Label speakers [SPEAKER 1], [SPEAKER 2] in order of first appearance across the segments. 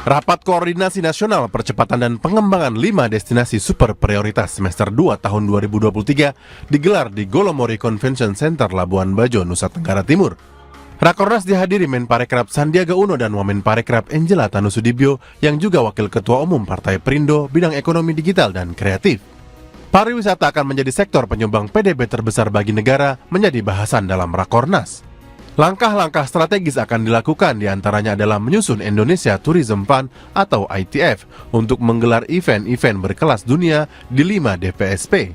[SPEAKER 1] Rapat Koordinasi Nasional Percepatan dan Pengembangan 5 Destinasi Super Prioritas Semester 2 tahun 2023 digelar di Golomori Convention Center Labuan Bajo, Nusa Tenggara Timur. Rakornas dihadiri Menparekraf Sandiaga Uno dan Wamenparekraf Angela Tanusudibyo yang juga Wakil Ketua Umum Partai Perindo bidang ekonomi digital dan kreatif. Pariwisata akan menjadi sektor penyumbang PDB terbesar bagi negara menjadi bahasan dalam Rakornas. Langkah-langkah strategis akan dilakukan diantaranya adalah menyusun Indonesia Tourism Fund atau ITF untuk menggelar event-event berkelas dunia di 5 DPSP.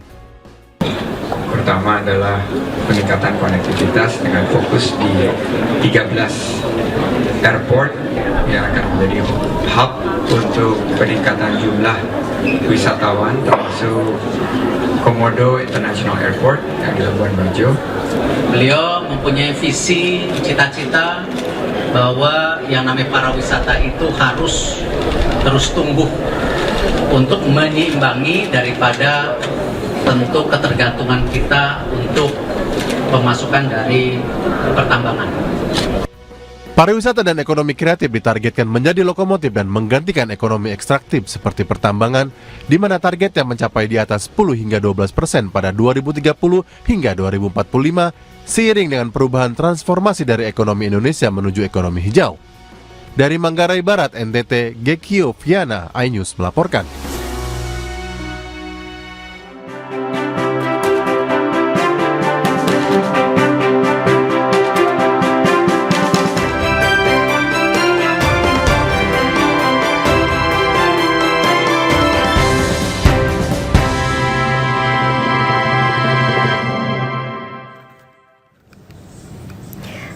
[SPEAKER 2] Pertama adalah peningkatan konektivitas dengan fokus di 13 airport yang akan menjadi hub untuk peningkatan jumlah wisatawan, termasuk Komodo International Airport yang di Labuan Bajo.
[SPEAKER 3] Beliau mempunyai visi, cita-cita bahwa yang namanya para wisata itu harus terus tumbuh untuk menyeimbangi daripada tentu ketergantungan kita untuk pemasukan dari pertambangan.
[SPEAKER 1] Pariwisata dan ekonomi kreatif ditargetkan menjadi lokomotif dan menggantikan ekonomi ekstraktif seperti pertambangan, di mana targetnya mencapai di atas 10 hingga 12% pada 2030 hingga 2045, seiring dengan perubahan transformasi dari ekonomi Indonesia menuju ekonomi hijau. Dari Manggarai Barat, NTT, Gekio Viana, iNews melaporkan.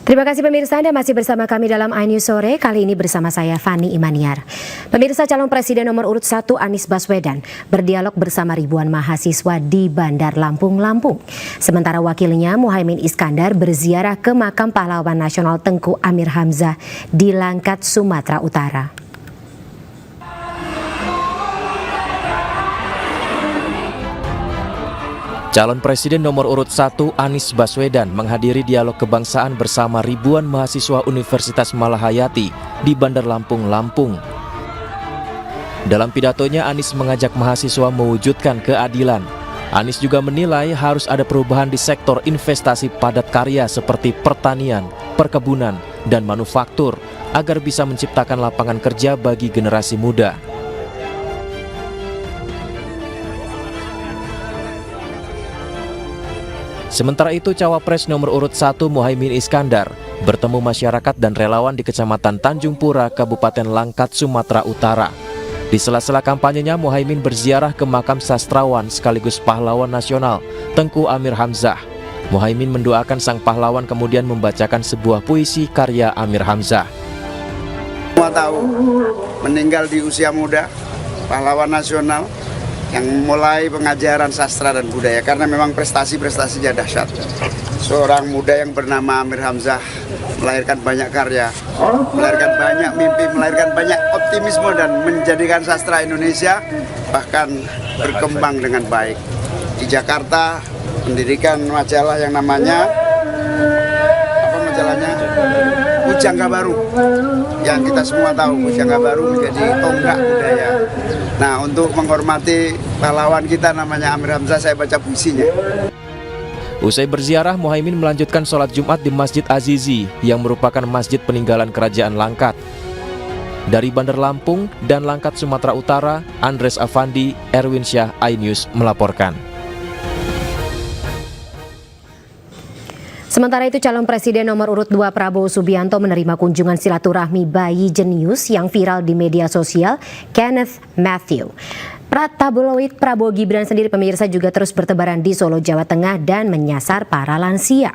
[SPEAKER 4] Terima kasih pemirsa, Anda masih bersama kami dalam iNews Sore, kali ini bersama saya Fani Imaniar. Pemirsa, calon presiden nomor urut 1 Anies Baswedan berdialog bersama ribuan mahasiswa di Bandar Lampung, Lampung. Sementara wakilnya Muhaimin Iskandar berziarah ke makam pahlawan nasional Tengku Amir Hamzah di Langkat, Sumatera Utara.
[SPEAKER 5] Calon Presiden nomor urut 1 Anies Baswedan menghadiri dialog kebangsaan bersama ribuan mahasiswa Universitas Malahayati di Bandar Lampung, Lampung. Dalam pidatonya, Anies mengajak mahasiswa mewujudkan keadilan. Anies juga menilai harus ada perubahan di sektor investasi padat karya seperti pertanian, perkebunan, dan manufaktur agar bisa menciptakan lapangan kerja bagi generasi muda. Sementara itu, Cawapres nomor urut 1 Muhaimin Iskandar bertemu masyarakat dan relawan di Kecamatan Tanjung Pura, Kabupaten Langkat, Sumatera Utara. Di sela-sela kampanyenya, Muhaimin berziarah ke makam sastrawan sekaligus pahlawan nasional Tengku Amir Hamzah. Muhaimin mendoakan sang pahlawan kemudian membacakan sebuah puisi karya Amir Hamzah.
[SPEAKER 6] Semua tahu meninggal di usia muda, pahlawan nasional yang mulai pengajaran sastra dan budaya karena memang prestasi-prestasinya dahsyat. Seorang muda yang bernama Amir Hamzah melahirkan banyak karya, melahirkan banyak mimpi, melahirkan banyak optimisme dan menjadikan sastra Indonesia bahkan berkembang dengan baik. Di Jakarta mendirikan majalah yang namanya majalahnya Pujangga Baru, yang kita semua tahu Pujangga Baru menjadi tonggak budaya. Nah, untuk menghormati pahlawan kita namanya Amir Hamzah, saya baca puisinya.
[SPEAKER 5] Usai berziarah, Muhaimin melanjutkan sholat Jumat di Masjid Azizi yang merupakan masjid peninggalan Kerajaan Langkat. Dari Bandar Lampung dan Langkat, Sumatera Utara, Andres Afandi, Erwin Syah, iNews melaporkan.
[SPEAKER 4] Sementara itu, calon presiden nomor urut 2 Prabowo Subianto menerima kunjungan silaturahmi bayi jenius yang viral di media sosial, Kenneth Matthew. Tabloid Prabowo Gibran sendiri pemirsa juga terus bertebaran di Solo, Jawa Tengah dan menyasar para lansia.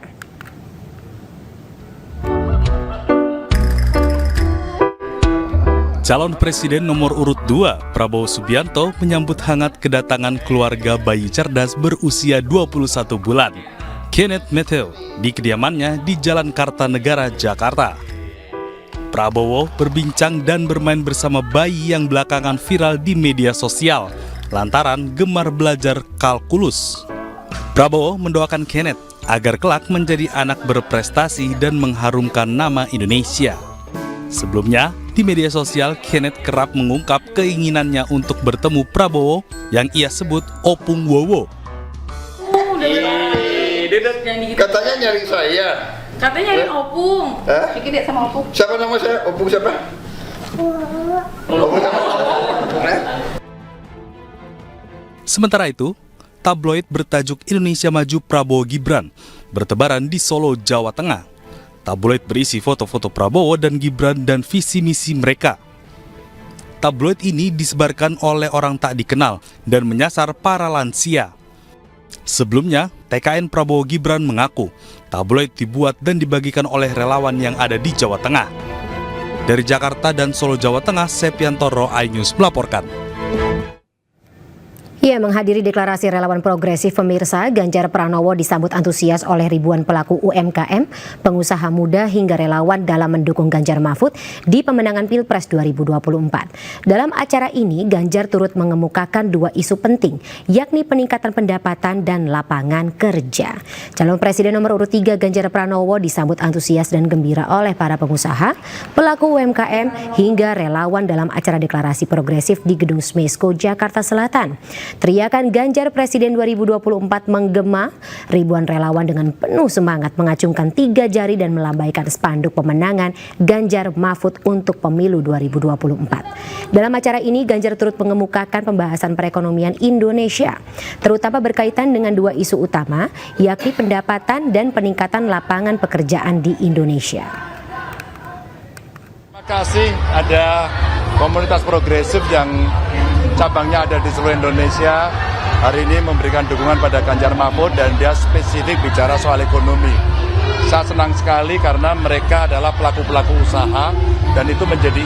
[SPEAKER 7] Calon Presiden nomor urut 2 Prabowo Subianto menyambut hangat kedatangan keluarga bayi cerdas berusia 21 bulan. Kenneth Matthew di kediamannya di Jalan Kartanegara, Jakarta. Prabowo berbincang dan bermain bersama bayi yang belakangan viral di media sosial lantaran gemar belajar kalkulus. Prabowo mendoakan Kenneth agar kelak menjadi anak berprestasi dan mengharumkan nama Indonesia. Sebelumnya, Di media sosial, Kenneth kerap mengungkap keinginannya untuk bertemu Prabowo yang ia sebut Opung Wowo.
[SPEAKER 8] Katanya nyari saya.
[SPEAKER 9] Katanya nyari Opung. Pikir dia sama Opung.
[SPEAKER 8] Siapa nama saya? Opung siapa? Opung siapa?
[SPEAKER 7] Sementara itu, tabloid bertajuk Indonesia Maju Prabowo Gibran bertebaran di Solo, Jawa Tengah. Tabloid berisi foto-foto Prabowo dan Gibran dan visi misi mereka. Tabloid ini disebarkan oleh orang tak dikenal dan menyasar para lansia. Sebelumnya, TKN Prabowo Gibran mengaku tabloid dibuat dan dibagikan oleh relawan yang ada di Jawa Tengah. Dari Jakarta dan Solo, Jawa Tengah, Septiantoro, iNews melaporkan.
[SPEAKER 4] Ia menghadiri deklarasi relawan progresif pemirsa. Ganjar Pranowo disambut antusias oleh ribuan pelaku UMKM, pengusaha muda hingga relawan dalam mendukung Ganjar Mahfud di pemenangan Pilpres 2024. Dalam acara ini, Ganjar turut mengemukakan dua isu penting, yakni peningkatan pendapatan dan lapangan kerja. Calon Presiden nomor urut 3 Ganjar Pranowo disambut antusias dan gembira oleh para pengusaha, pelaku UMKM hingga relawan dalam acara deklarasi progresif di Gedung Smesko, Jakarta Selatan. Teriakan Ganjar Presiden 2024 menggema, ribuan relawan dengan penuh semangat mengacungkan 3 jari dan melambaikan spanduk pemenangan Ganjar Mahfud untuk pemilu 2024. Dalam acara ini, Ganjar turut mengemukakan pembahasan perekonomian Indonesia, terutama berkaitan dengan dua isu utama, yakni pendapatan dan peningkatan lapangan pekerjaan di Indonesia.
[SPEAKER 10] Terima kasih ada komunitas progresif yang cabangnya ada di seluruh Indonesia hari ini memberikan dukungan pada Ganjar Mahfud dan dia spesifik bicara soal ekonomi. Saya senang sekali karena mereka adalah pelaku-pelaku usaha dan itu menjadi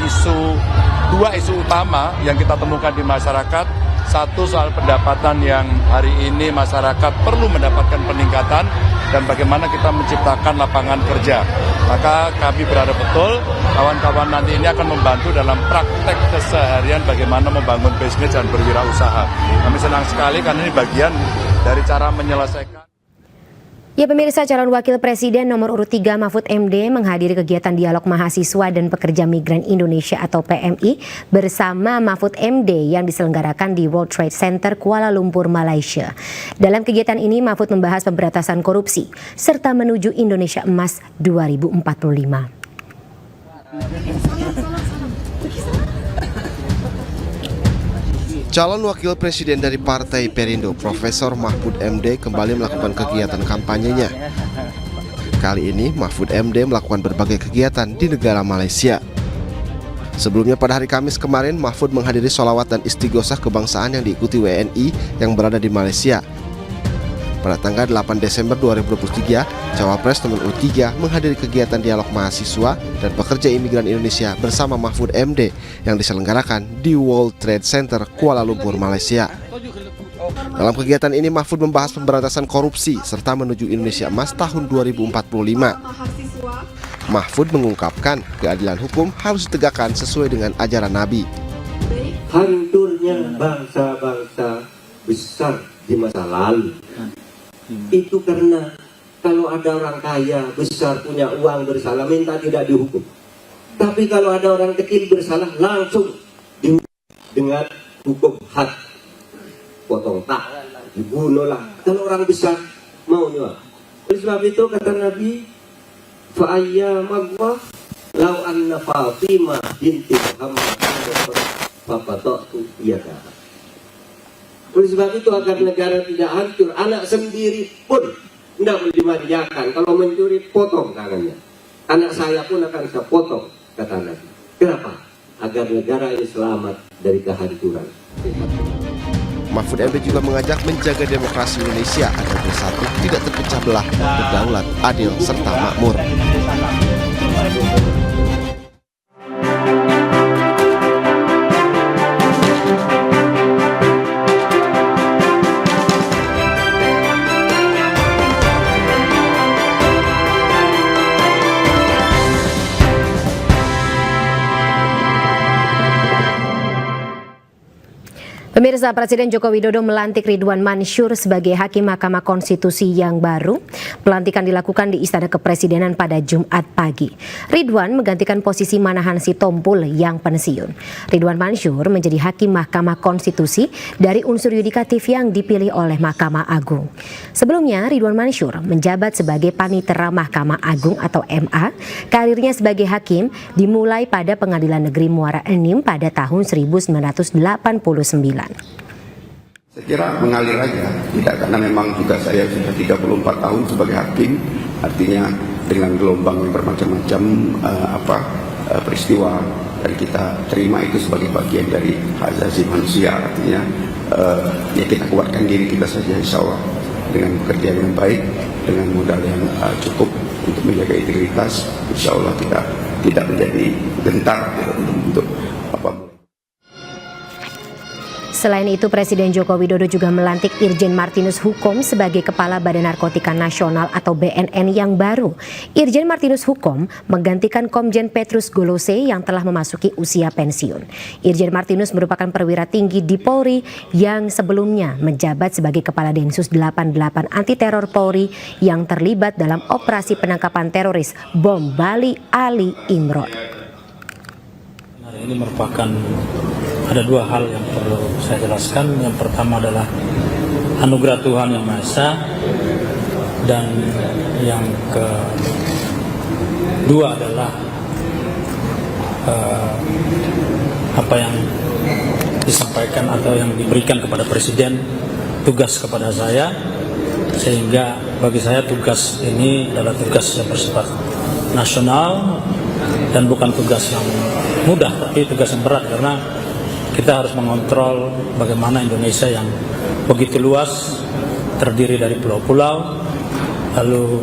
[SPEAKER 10] dua isu utama yang kita temukan di masyarakat. Satu soal pendapatan yang hari ini masyarakat perlu mendapatkan peningkatan dan bagaimana kita menciptakan lapangan kerja. Maka kami berharap betul kawan-kawan nanti ini akan membantu dalam praktek keseharian bagaimana membangun bisnis dan berwirausaha. Kami senang sekali karena ini bagian dari cara menyelesaikan.
[SPEAKER 4] Ya pemirsa, calon wakil presiden nomor urut 3 Mahfud MD menghadiri kegiatan dialog mahasiswa dan pekerja migran Indonesia atau PMI bersama Mahfud MD yang diselenggarakan di World Trade Center Kuala Lumpur, Malaysia. Dalam kegiatan ini Mahfud membahas pemberantasan korupsi serta menuju Indonesia Emas 2045.
[SPEAKER 11] Calon wakil presiden dari Partai Perindo, Profesor Mahfud MD kembali melakukan kegiatan kampanyenya. Kali ini Mahfud MD melakukan berbagai kegiatan di negara Malaysia. Sebelumnya pada hari Kamis kemarin, Mahfud menghadiri sholawat dan istighosah kebangsaan yang diikuti WNI yang berada di Malaysia. Pada tanggal 8 Desember 2023, Cawapres nomor urut 3 menghadiri kegiatan dialog mahasiswa dan pekerja imigran Indonesia bersama Mahfud MD yang diselenggarakan di World Trade Center Kuala Lumpur, Malaysia. Dalam kegiatan ini Mahfud membahas pemberantasan korupsi serta menuju Indonesia Emas tahun 2045. Mahfud mengungkapkan keadilan hukum harus ditegakkan sesuai dengan ajaran Nabi.
[SPEAKER 12] Hancurnya bangsa-bangsa besar di masa lalu itu karena kalau ada orang kaya besar punya uang bersalah minta tidak dihukum, tapi kalau ada orang kecil bersalah langsung dihukum dengan hukum had, potong tak, dibunuhlah. Kalau orang besar maunya. Oleh sebab itu kata Nabi, fa ayyamullah law anna Fatimah binti Muhammad fafatatu yadaha. Oleh sebab itu agar negara tidak hancur, anak sendiri pun tidak dimanjakan. Kalau mencuri, potong tangannya. Anak saya pun akan saya potong, kata Nabi. Kenapa? Agar negara ini selamat dari kehancuran.
[SPEAKER 11] Mahfud MD juga mengajak menjaga demokrasi Indonesia agar bersatu, tidak terpecah belah, berdaulat, adil, serta makmur.
[SPEAKER 4] Pemirsa, Presiden Joko Widodo melantik Ridwan Mansyur sebagai Hakim Mahkamah Konstitusi yang baru. Pelantikan dilakukan di Istana Kepresidenan pada Jumat pagi. Ridwan menggantikan posisi Manahan Sitompul yang pensiun. Ridwan Mansyur menjadi Hakim Mahkamah Konstitusi dari unsur yudikatif yang dipilih oleh Mahkamah Agung. Sebelumnya, Ridwan Mansyur menjabat sebagai Panitera Mahkamah Agung atau MA. Karirnya sebagai hakim dimulai pada Pengadilan Negeri Muara Enim pada tahun 1989.
[SPEAKER 6] Saya kira mengalir aja, tidak, karena memang juga saya sudah 34 tahun sebagai hakim, artinya dengan gelombang yang bermacam-macam peristiwa, dan kita terima itu sebagai bagian dari hak asasi manusia, artinya ya kita kuatkan diri kita saja, insya Allah dengan bekerja yang baik, dengan modal yang cukup untuk menjaga integritas, insya Allah kita tidak menjadi gentar untuk apa.
[SPEAKER 4] Selain itu, Presiden Joko Widodo juga melantik Irjen Martinus Hukom sebagai Kepala Badan Narkotika Nasional atau BNN yang baru. Irjen Martinus Hukom menggantikan Komjen Petrus Golose yang telah memasuki usia pensiun. Irjen Martinus merupakan perwira tinggi di Polri yang sebelumnya menjabat sebagai Kepala Densus 88 Anti Teror Polri yang terlibat dalam operasi penangkapan teroris bom Bali Ali Imron.
[SPEAKER 13] Hari ini merupakan ada dua hal yang perlu saya jelaskan. Yang pertama adalah anugerah Tuhan Yang Maha Esa, dan yang kedua adalah apa yang disampaikan atau yang diberikan kepada Presiden, tugas kepada saya, sehingga bagi saya tugas ini adalah tugas yang bersifat nasional dan bukan tugas yang mudah, tapi tugas yang berat, karena kita harus mengontrol bagaimana Indonesia yang begitu luas, terdiri dari pulau-pulau, lalu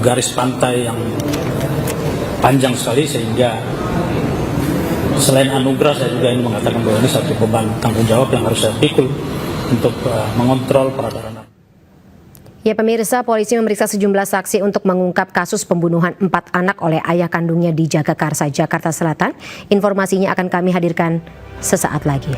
[SPEAKER 13] garis pantai yang panjang sekali, sehingga selain anugerah saya juga ingin mengatakan bahwa ini satu beban tanggung jawab yang harus saya pikul untuk mengontrol peredaran.
[SPEAKER 4] Ya pemirsa, polisi memeriksa sejumlah saksi untuk mengungkap kasus pembunuhan 4 anak oleh ayah kandungnya di Jagakarsa, Jakarta Selatan. Informasinya akan kami hadirkan sesaat lagi.